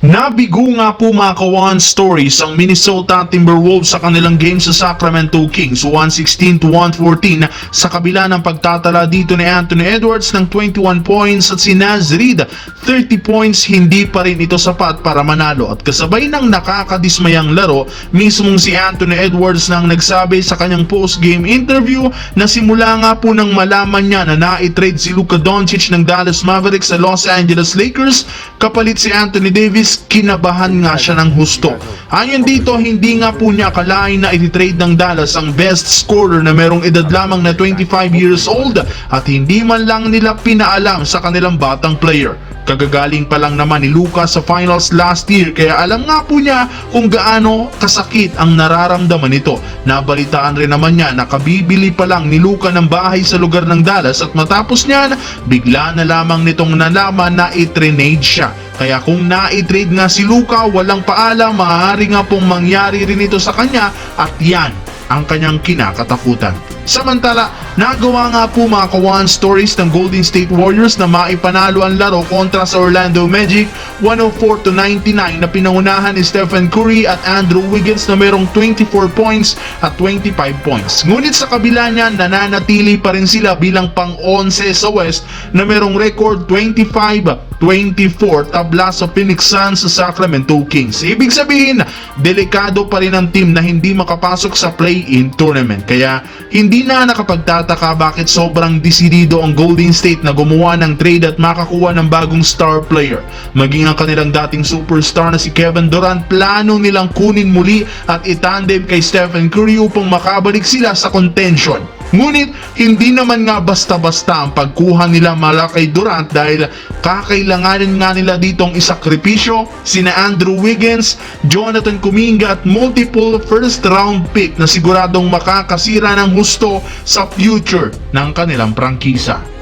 Nabigo nga po mga kawan stories ang Minnesota Timberwolves sa kanilang game sa Sacramento Kings 116-114 sa kabila ng pagtatala dito ni Anthony Edwards ng 21 points at si Naz Reid 30 points. Hindi pa rin ito sapat para manalo at kasabay ng nakakadismayang laro, mismong si Anthony Edwards nang nagsabi sa kanyang post-game interview na simula nga po nang malaman niya na na-trade si Luka Doncic ng Dallas Mavericks sa Los Angeles Lakers kapalit si Anthony Davis, kinabahan nga siya ng husto. Ayon dito, hindi nga po niya akalain na i-trade ng Dallas ang best scorer na merong edad lamang na 25 years old at hindi man lang nila pinaalam sa kanilang batang player. Kagagaling pa lang naman ni Luka sa finals last year kaya alam nga po niya kung gaano kasakit ang nararamdaman nito. Nabalitaan rin naman niya na kabibili pa lang ni Luka ng bahay sa lugar ng Dallas at matapos niyan, bigla na lamang nitong nalaman na i-trade siya. Kaya kung na-trade nga si Luka, walang paalam, maaari nga pong mangyari rin ito sa kanya at yan ang kanyang kinakatakutan. Samantala, nagawa nga po mga kawan stories ng Golden State Warriors na maipanalo ang laro kontra sa Orlando Magic 104-99 na pinangunahan ni Stephen Curry at Andrew Wiggins na merong 24 points at 25 points. Ngunit sa kabila niyan, nananatili pa rin sila bilang pang-11 sa West na merong record 25-24 tabla sa Phoenix Suns sa Sacramento Kings. Ibig sabihin, delikado pa rin ang team na hindi makapasok sa play-in tournament. Kaya hindi na nakapagtataka bakit sobrang desidido ang Golden State na gumawa ng trade at makakuha ng bagong star player. Maging ang kanilang dating superstar na si Kevin Durant, plano nilang kunin muli at itandem kay Stephen Curry upang makabalik sila sa contention. Ngunit hindi naman nga basta-basta ang pagkuha nila mala kay Durant dahil kakailanganin nga nila ditong isakripisyo sina Andrew Wiggins, Jonathan Kuminga at multiple first round pick na siguradong makakasira ng husto sa future ng kanilang prangkisa.